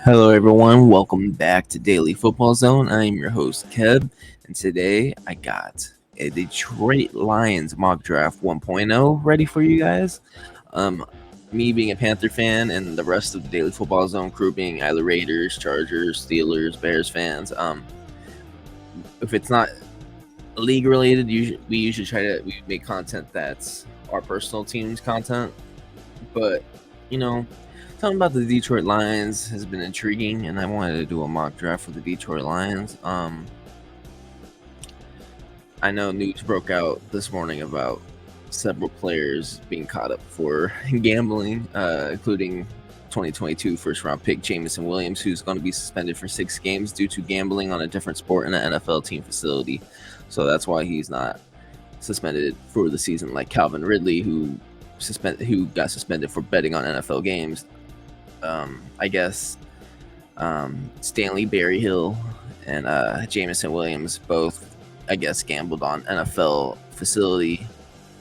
Hello, everyone. Welcome back to Daily Football Zone. I am your host, Kev, and today I got a Detroit Lions mock draft 1.0 ready for you guys. Um, Me being a Panther fan, and the rest of the Daily Football Zone crew being either Raiders, Chargers, Steelers, Bears fans. If it's not league related, we usually we make content that's our personal team's content, but you know talking about the Detroit Lions has been intriguing, and I wanted to do a mock draft for the Detroit Lions. I know news broke out this morning about several players being caught up for gambling, including 2022 first round pick Jameson Williams, who's going to be suspended for 6 games due to gambling on a different sport in an NFL team facility. So that's why he's not suspended for the season like Calvin Ridley, who got suspended for betting on NFL games. I guess Stanley Berryhill and Jameson Williams both, I guess, gambled on NFL facility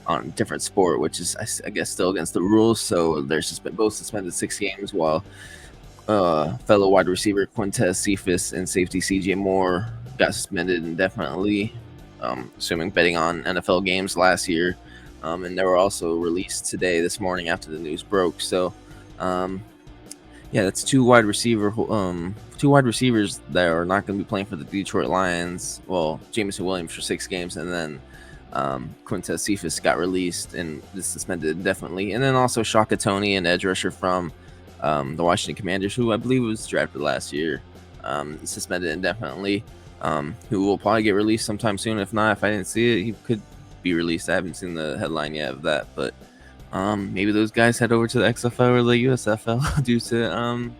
on different sport, which is, I guess, still against the rules. So they're both suspended 6 games, while fellow wide receiver Quintez Cephas and safety CJ Moore got suspended indefinitely, assuming betting on NFL games last year. And they were also released this morning after the news broke. So yeah, that's two wide receivers that are not going to be playing for the Detroit Lions. Well, Jameson Williams for 6 games, and then Quintez Cephas got released and is suspended indefinitely. And then also Shaka Toney, an edge rusher from the Washington Commanders, who I believe was drafted last year, suspended indefinitely, who will probably get released sometime soon. If not, if I didn't see it, he could be released. I haven't seen the headline yet of that, but maybe those guys head over to the XFL or the USFL due to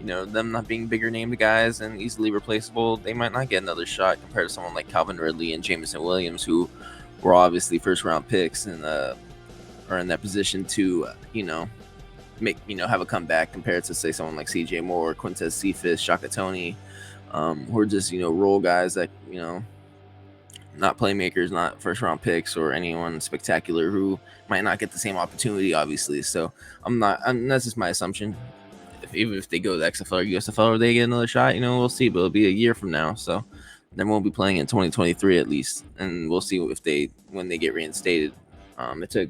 them not being bigger named guys and easily replaceable. They might not get another shot compared to someone like Calvin Ridley and Jameson Williams, who were obviously first round picks and are in that position to have a comeback compared to, say, someone like CJ Moore, Quintez Cephas, Shaka Toney, who are just role guys that not playmakers, not first round picks or anyone spectacular, who might not get the same opportunity, obviously. So that's just my assumption. Even if they go to the XFL or USFL or they get another shot, we'll see. But it'll be a year from now, so they won't be playing in 2023 at least, and we'll see when they get reinstated. It took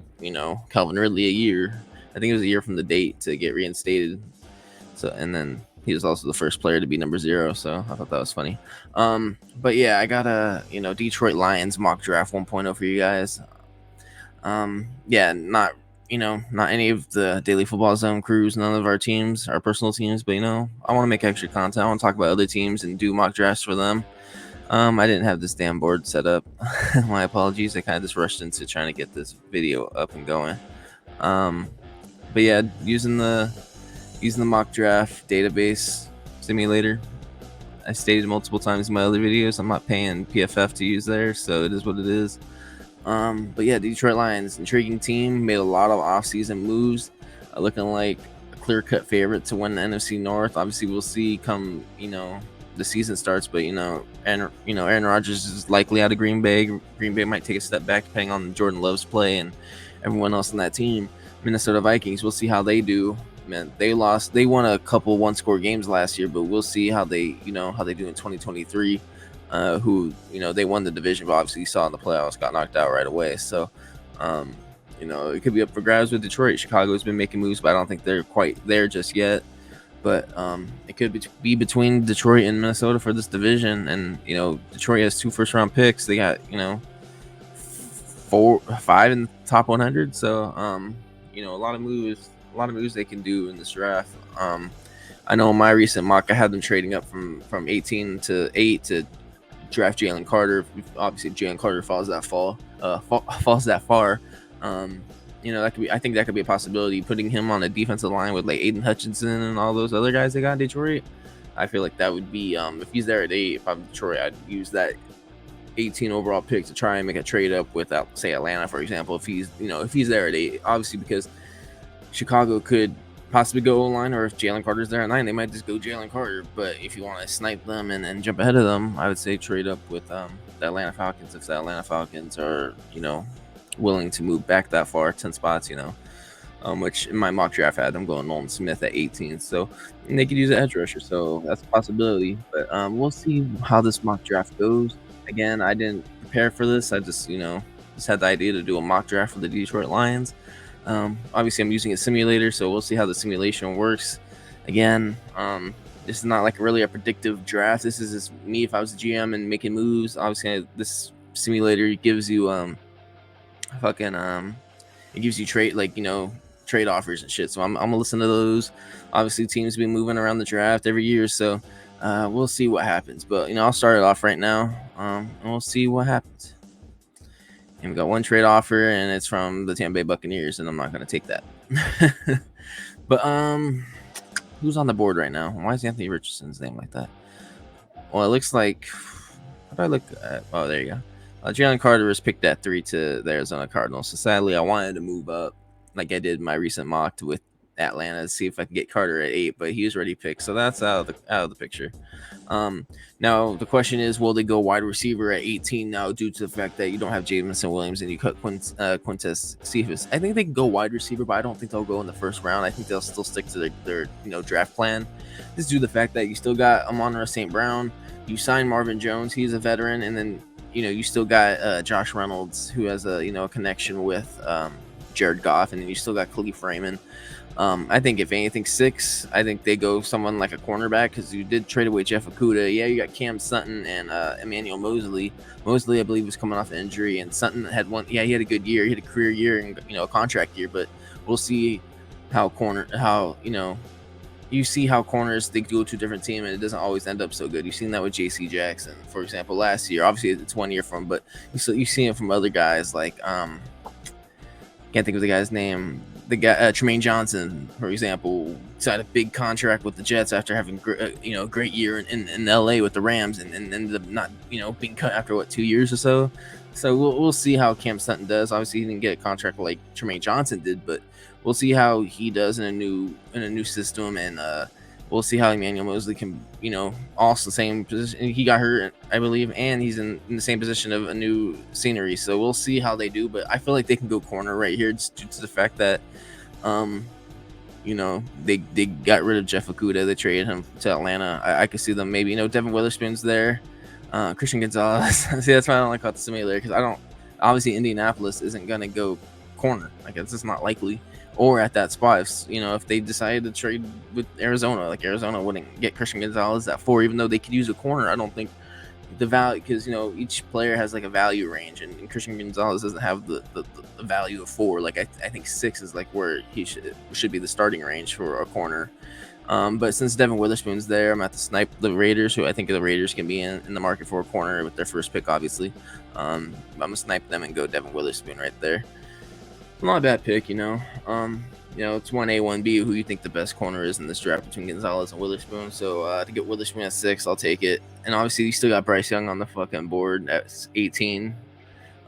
Calvin Ridley a year. I think it was a year from the date to get reinstated. So, and then he was also the first player to be number 0, so I thought that was funny. But yeah, I got a Detroit Lions mock draft 1.0 for you guys. Yeah, not any of the Daily Football Zone crews, none of our teams, our personal teams, but I want to make extra content. I want to talk about other teams and do mock drafts for them. I didn't have this damn board set up. My apologies. I kind of just rushed into trying to get this video up and going. But yeah, using the mock draft database simulator. I stated multiple times in my other videos, I'm not paying PFF to use there, so it is what it is. But yeah, Detroit Lions, intriguing team, made a lot of offseason moves, looking like a clear-cut favorite to win the NFC North. Obviously, we'll see come the season starts, but Aaron Rodgers is likely out of Green Bay. Green Bay might take a step back depending on Jordan Love's play and everyone else on that team. Minnesota Vikings, we'll see how they do. Man, they won a couple one-score games last year, but we'll see how they do in 2023. They won the division, but obviously you saw in the playoffs got knocked out right away. So, it could be up for grabs with Detroit. Chicago's been making moves, but I don't think they're quite there just yet. But it could be between Detroit and Minnesota for this division. And Detroit has 2 first-round picks. They got 5 in the top 100. So a lot of moves they can do in this draft. I know in my recent mock, I had them trading up from 18 to 8 to draft Jalen Carter. Obviously, Jalen Carter falls that far. I think that could be a possibility. Putting him on a defensive line with like Aiden Hutchinson and all those other guys they got in Detroit, I feel like that would be if he's there at 8. If I'm Detroit, I'd use that 18 overall pick to try and make a trade up with, say, Atlanta, for example. If he's there at 8, obviously, because Chicago could possibly go O-line, or if Jalen Carter's there at 9, they might just go Jalen Carter. But if you want to snipe them and jump ahead of them, I would say trade up with the Atlanta Falcons, if the Atlanta Falcons are willing to move back that far, 10 spots. which in my mock draft had them going Nolan Smith at 18. So and they could use an edge rusher, so that's a possibility. But we'll see how this mock draft goes. Again, I didn't prepare for this. I just just had the idea to do a mock draft for the Detroit Lions. Obviously, I'm using a simulator, so we'll see how the simulation works. Again, this is not like really a predictive draft. This is just me if I was a GM and making moves. Obviously, this simulator gives you it gives you trade offers and shit. So I'm gonna listen to those. Obviously, teams been moving around the draft every year, so we'll see what happens. But I'll start it off right now, and we'll see what happens. And we got one trade offer, and it's from the Tampa Bay Buccaneers, and I'm not gonna take that. But who's on the board right now? Why is Anthony Richardson's name like that? Well, it looks like. How do I look at? Oh, there you go. Jalen Carter was picked at 3 to the Arizona Cardinals. So sadly, I wanted to move up, like I did my recent mock with Atlanta, to see if I could get Carter at 8, but he was already picked, so that's out of the picture. Now the question is, will they go wide receiver at 18 now due to the fact that you don't have Jameson Williams and you cut Quintez Cephas? I think they can go wide receiver, but I don't think they'll go in the first round. I think they'll still stick to their draft plan. This is due to the fact that you still got Amon-Ra St. Brown, you signed Marvin Jones, he's a veteran, and then you still got Josh Reynolds, who has a connection with Jared Goff, and then you still got Khalif Raymond. I think if anything 6, I think they go someone like a cornerback, because you did trade away Jeff Okudah. Yeah, you got Cam Sutton and Emmanuel Mosley. Mosley, I believe, was coming off an injury, and Sutton had one. Yeah, he had a good year. He had a career year and a contract year. But we'll see you see how corners, they go to a different team and it doesn't always end up so good. You've seen that with J.C. Jackson, for example, last year. Obviously, it's 1 year from, but you've seen it from other guys like can't think of the guy's name. The guy Tremaine Johnson, for example, signed a big contract with the Jets after having great year in L.A. with the Rams, and ended up not being cut after 2 years or so. So we'll see how Cam Sutton does. Obviously, he didn't get a contract like Tremaine Johnson did, but we'll see how he does in a new system, and we'll see how Emmanuel Mosley can, also the same position. He got hurt, I believe, and he's in the same position of a new scenery. So we'll see how they do, but I feel like they can go corner right here, just due to the fact that, they got rid of Jeff Okudah. They traded him to Atlanta. I could see them maybe, Devin Witherspoon's there, Christian Gonzalez. See, that's why I don't like the simulator, because obviously Indianapolis isn't gonna go corner. Like, it's just not likely. Or at that spot, if they decided to trade with Arizona, like Arizona wouldn't get Christian Gonzalez at 4, even though they could use a corner. I don't think the value, because each player has like a value range, and Christian Gonzalez doesn't have the value of 4. Like I think 6 is like where he should be the starting range for a corner. But since Devin Witherspoon's there, I'm going to have to snipe the Raiders, who I think the Raiders can be in the market for a corner with their first pick, obviously. I'm going to snipe them and go Devin Witherspoon right there. Not a bad pick, it's 1A, 1B, who you think the best corner is in this draft between Gonzalez and Witherspoon. So to get Witherspoon at 6, I'll take it. And obviously, you still got Bryce Young on the fucking board at 18.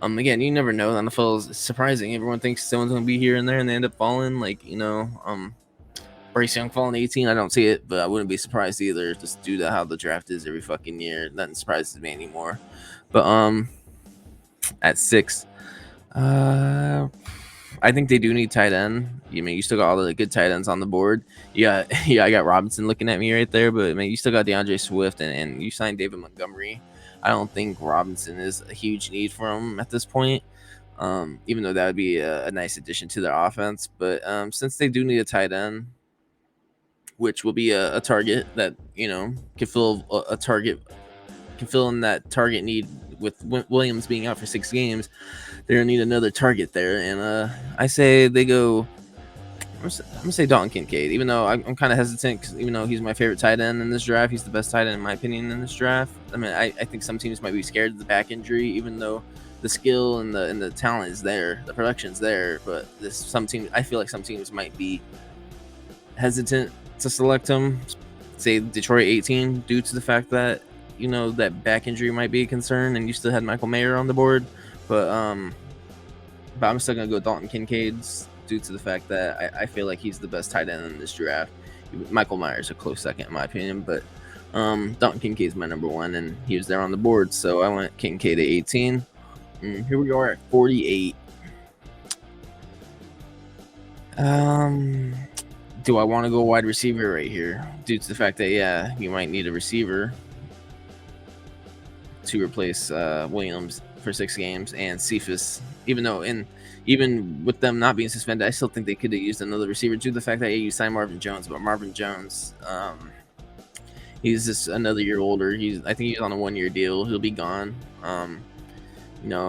Again, you never know. The NFL is surprising. Everyone thinks someone's going to be here and there, and they end up falling. Bryce Young falling 18, I don't see it, but I wouldn't be surprised either, just due to how the draft is every fucking year. Nothing surprises me anymore. But at 6, I think they do need tight end. You still got all the good tight ends on the board. I got Robinson looking at me right there, but you still got DeAndre Swift, and you signed David Montgomery. I don't think Robinson is a huge need for him at this point, even though that would be a nice addition to their offense. But since they do need a tight end, which will be a target that can fill a target, can fill in that target need with Williams being out for 6 games. They're gonna need another target there, and I say they go. I'm gonna say Dalton Kincaid, even though I'm kind of hesitant, because even though he's my favorite tight end in this draft, he's the best tight end in my opinion in this draft. I think some teams might be scared of the back injury, even though the skill and the talent is there, the production's there. But I feel like some teams might be hesitant to select him. Say Detroit 18, due to the fact that that back injury might be a concern, and you still had Michael Mayer on the board. But I'm still gonna go Dalton Kincaid, due to the fact that I feel like he's the best tight end in this draft. Michael Myers a close second in my opinion, but Dalton Kincaid's my number 1, and he was there on the board, so I went Kincaid at 18. Here we are at 48. Do I want to go wide receiver right here due to the fact that you might need a receiver to replace Williams for 6 games and Cephas. Even with them not being suspended, I still think they could have used another receiver due to the fact that you signed Marvin Jones. But Marvin Jones, he's just another year older. I think he's on a 1-year deal. He'll be gone.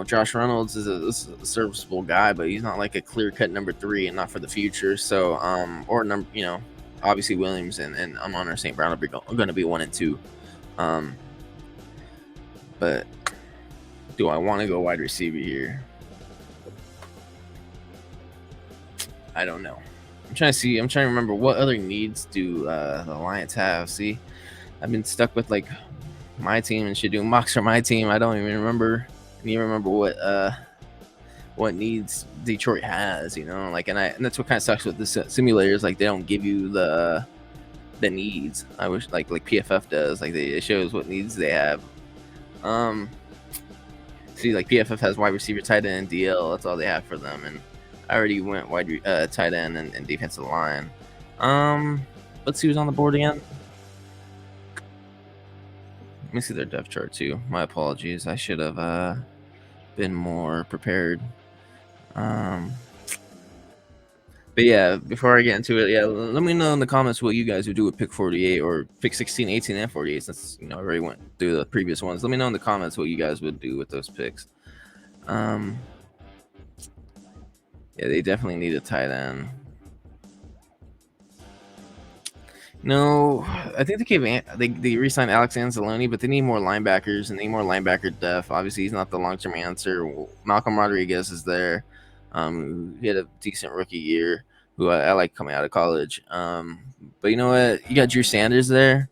Josh Reynolds is a serviceable guy, but he's not like a clear cut number 3 and not for the future. So, obviously Williams and Amon St. Brown are going to be 1 and 2. But do I want to go wide receiver here? I don't know. I'm trying to remember what other needs do the Lions have. See, I've been stuck with like my team and shit doing mocks for my team. I don't even remember what needs Detroit has, and that's what kind of sucks with the simulators. Like, they don't give you the needs. I wish like PFF does. Like, it shows what needs they have. See, like PFF has wide receiver, tight end, and DL. That's all they have for them. And I already went tight end and defensive line. Let's see who's on the board again. Let me see their depth chart too. My apologies. I should have been more prepared. But yeah, before I get into it, let me know in the comments what you guys would do with pick 48 or pick 16, 18, and 48. Since I already went through the previous ones. Let me know in the comments what you guys would do with those picks. Yeah, they definitely need a tight end. No, I think they re-signed Alex Anzalone, but they need more linebackers and they need more linebacker depth. Obviously, he's not the long-term answer. Malcolm Rodriguez is there. He had a decent rookie year, who I like coming out of college. But you know what? You got Drew Sanders there.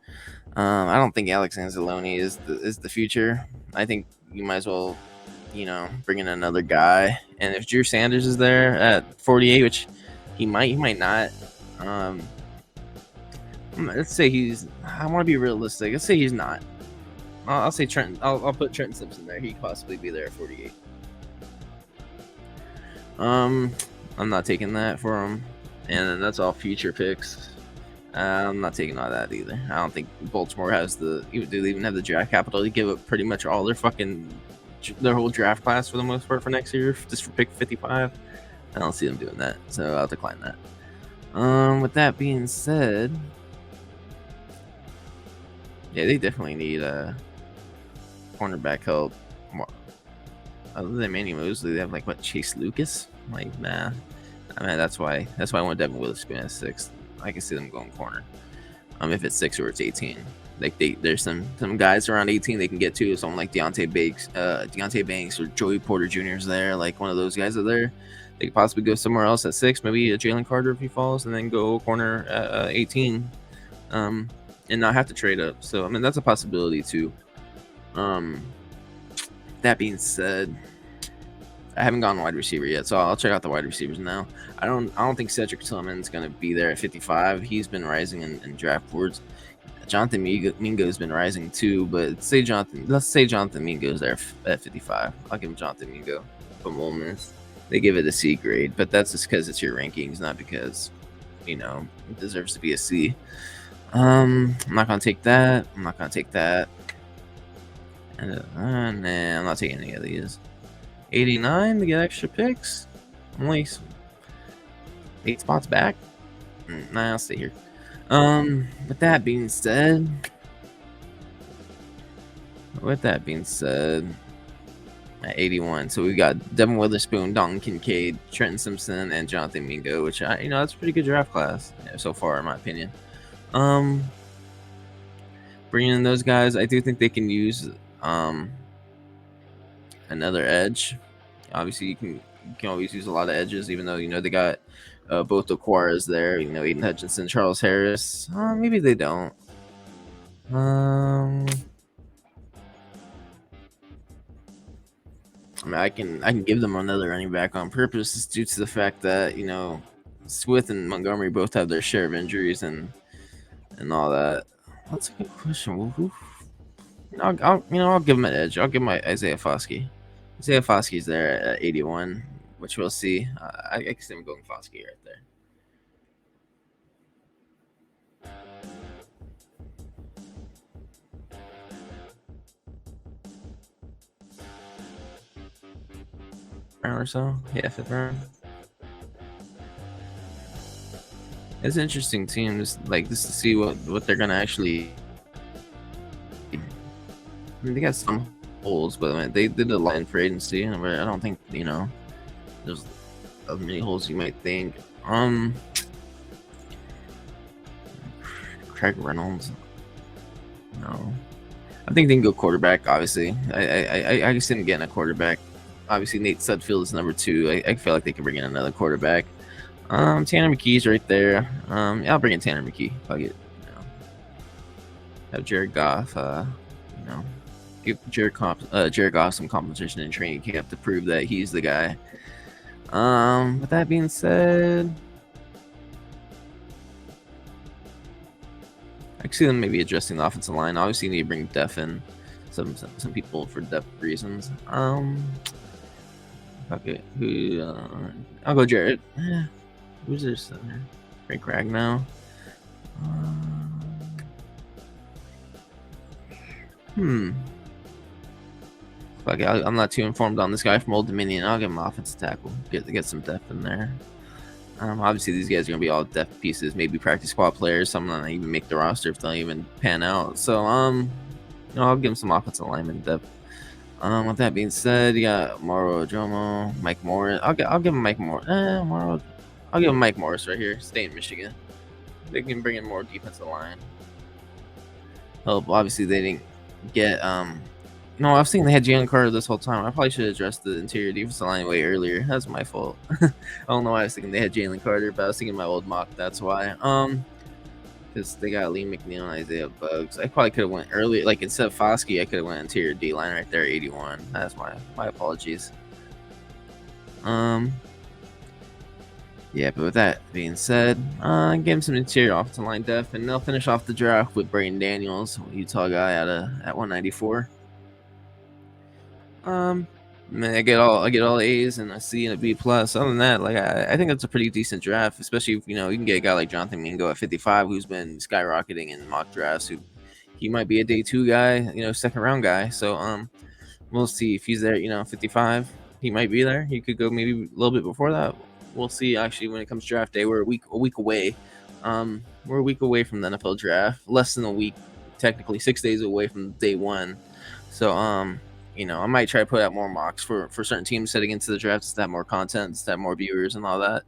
I don't think Alex Anzalone is the future. I think you might as well, bring in another guy. And if Drew Sanders is there at 48, which he might not. Let's say he's. I want to be realistic. Let's say he's not. I'll say Trenton. I'll put Trenton Simpson there. He could possibly be there at 48. I'm not taking that for him, and that's all future picks. I'm not taking all that either. I don't think Baltimore has do they even have the draft capital to give up pretty much all their whole draft class for the most part for next year just for pick 55. I don't see them doing that, so I'll decline that. With that being said, yeah, they definitely need a cornerback help. Other than Manny Mosley, they have Chase Lucas. Nah. I mean, that's why I want Devin Witherspoon at 6. I can see them going corner. If it's 6 or it's 18, there's some guys around 18 they can get to. Someone like Deontay Banks or Joey Porter Jr. is there. Like, one of those guys are there. They could possibly go somewhere else at 6, maybe a Jalen Carter if he falls, and then go corner at 18, and not have to trade up. So I mean, that's a possibility too. That being said, I haven't gone wide receiver yet, so I'll check out the wide receivers now. I don't think Cedric Tillman's going to be there at 55. He's been rising in draft boards. Jonathan Mingo's been rising too, but let's say Jonathan Mingo's there at 55. I'll give him Jonathan Mingo from Ole Miss. They give it a C grade, but that's just because it's your rankings, not because it deserves to be a C. I'm not gonna take that. I'm not gonna take that. And nah, I'm not taking any of these. 89 to get extra picks. Only 8 spots back. Nah, I'll stay here. With that being said, at 81, so we got Devin Witherspoon, Dalton Kincaid, Trenton Simpson, and Jonathan Mingo, which that's a pretty good draft class so far, in my opinion. Bringing in those guys, I do think they can use another edge. Obviously, you can always use a lot of edges, even though they got both the Quaras there. Aiden Hutchinson, Charles Harris. Maybe they don't. I mean, I can give them another running back on purpose, just due to the fact that Swift and Montgomery both have their share of injuries and all that. That's a good question. I'll give him an edge. I'll give my Isaiah Foskey. Isaiah Foskey's there at 81, which we'll see. I can see him going Foskey right there. round or so. Yeah, 5th round. It's an interesting team, just to see what they're gonna actually. I mean, they got some holes, but I mean, they did a line for agency, and I don't think there's as many holes you might think. Craig Reynolds. No, I think they can go quarterback. Obviously, I just didn't get in a quarterback. Obviously, Nate Sudfeld is number 2. I feel like they could bring in another quarterback. Tanner McKee's right there. Yeah, I'll bring in Tanner McKee. Fuck it. Have Jared Goff. Give Jared Goff some competition in training camp to prove that he's the guy. With that being said, I can see them maybe adjusting the offensive line. Obviously, you need to bring depth in, some people for depth reasons. Okay, I'll go Jared. Who's their center? Frank Ragnow. Fuck it, I'm not too informed on this guy from Old Dominion. I'll give him offensive tackle. Get some depth in there. Obviously, these guys are gonna be all depth pieces, maybe practice squad players. Some not even make the roster if they don't even pan out. So, I'll give him some offensive lineman depth. With that being said, you got Mauro Jomo, Mike Morris. I'll give him Mike Morris. I'll give him Mike Morris right here. Stay in Michigan. They can bring in more defensive line. Oh, obviously they didn't get No, I was thinking they had Jalen Carter this whole time. I probably should have addressed the interior defensive line way earlier. That's my fault. I don't know why I was thinking they had Jalen Carter, but I was thinking my old mock. That's why. Because they got Lee McNeil and Isaiah Bugs. I probably could have went early. Like instead of Foskey, I could have went interior D line right there, 81. That's my apologies. Yeah, but with that being said, give him some interior offensive line depth, and they'll finish off the draft with Braden Daniels, Utah guy at 194. Man, I get all A's and a C and a B plus. Other than that, like I think that's a pretty decent draft, especially if you can get a guy like Jonathan Mingo at 55, who's been skyrocketing in mock drafts. He might be a day 2 guy, 2nd round guy. So we'll see if he's there. 55, he might be there. He could go maybe a little bit before that. We'll see. Actually, when it comes to draft day, we're a week away. We're a week away from the NFL draft, less than a week, technically 6 days away from day 1. So I might try to put out more mocks for certain teams heading into the draft to have more content, to have more viewers and all that.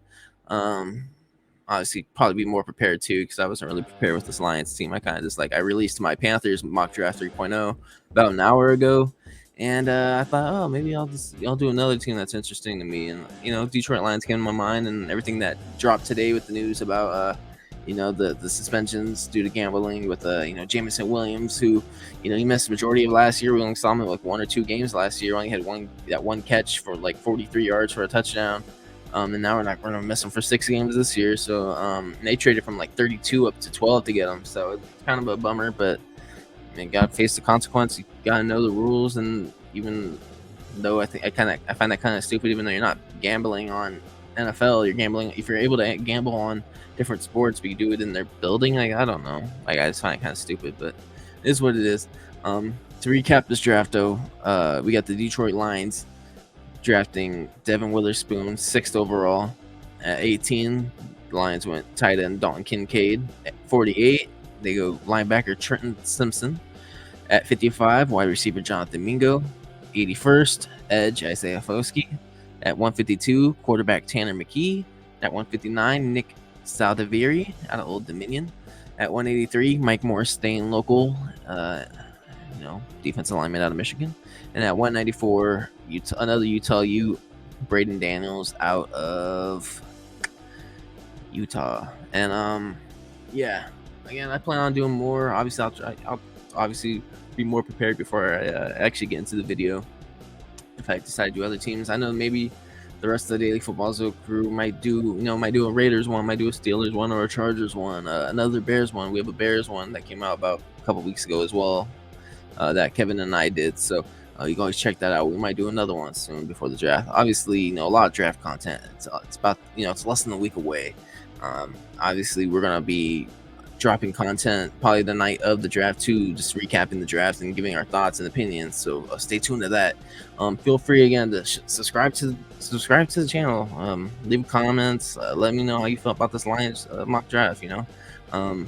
Obviously, probably be more prepared too, because I wasn't really prepared with this Lions team. I kind of just I released my Panthers mock draft 3.0 about an hour ago, and I thought, oh, maybe I'll do another team that's interesting to me. And Detroit Lions came to my mind, and everything that dropped today with the news about the suspensions due to gambling with Jameson Williams, who he missed the majority of last year. We only saw him in like 1 or 2 games last year. Only had one catch for like 43 yards for a touchdown. And now we're gonna miss him for 6 games this year. So they traded from like 32 up to 12 to get him. So it's kind of a bummer, but gotta face the consequence. You gotta know the rules, and even though I find that kind of stupid, even though you're not gambling on NFL, you're gambling if you're able to gamble on different sports, but you do it in their building. I don't know. I just find it kind of stupid, but it is what it is. To recap this draft, though, we got the Detroit Lions drafting Devin Witherspoon, 6th overall. At 18, the Lions went tight end Dalton Kincaid. At 48, they go linebacker Trenton Simpson. At 55, wide receiver Jonathan Mingo. 81st, edge Isaiah Foskey. At 152, quarterback Tanner McKee. At 159, Nick Saldiveri out of Old Dominion. At 183, Mike Morris, staying local, defensive lineman out of Michigan. And at 194, another Utah Braden Daniels out of Utah. And again, I plan on doing more. Obviously, I'll obviously be more prepared before I actually get into the video. If I decide to do other teams, I know maybe the rest of the Daily Football Zone crew might do a Raiders one, might do a Steelers one, or a Chargers one, another Bears one. We have a Bears one that came out about a couple weeks ago as well, that Kevin and I did. So you can always check that out. We might do another one soon before the draft. Obviously, a lot of draft content. It's about it's less than a week away. Obviously, we're gonna be dropping content probably the night of the draft too, just recapping the draft and giving our thoughts and opinions. So stay tuned to that. Feel free again to subscribe to the channel. Leave comments. Let me know how you felt about this Lions mock draft. I'm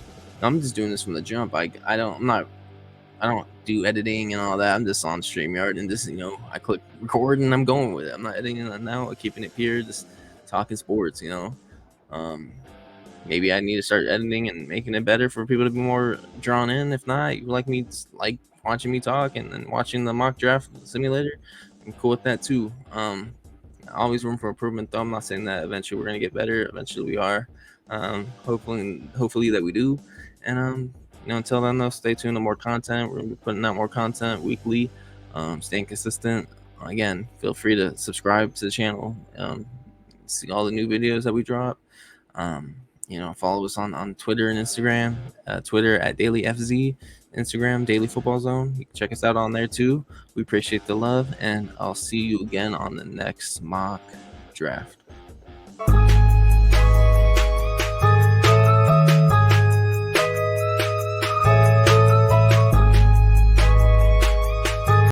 just doing this from the jump. I don't do editing and all that. I'm just on StreamYard and just I click record and I'm going with it. I'm not editing it now. I'm keeping it pure, just talking sports. Maybe I need to start editing and making it better for people to be more drawn in. If not, you like watching me talk and then watching the mock draft simulator, I'm cool with that too. Always room for improvement though. I'm not saying that eventually we're gonna get better. Eventually we are. Hopefully that we do. And until then though, stay tuned to more content. We're gonna be putting out more content weekly. Staying consistent. Again, feel free to subscribe to the channel. See all the new videos that we drop. Follow us on Twitter and Instagram. Twitter at DailyFZ, Instagram Daily Football Zone. You can check us out on there too. We appreciate the love, and I'll see you again on the next mock draft.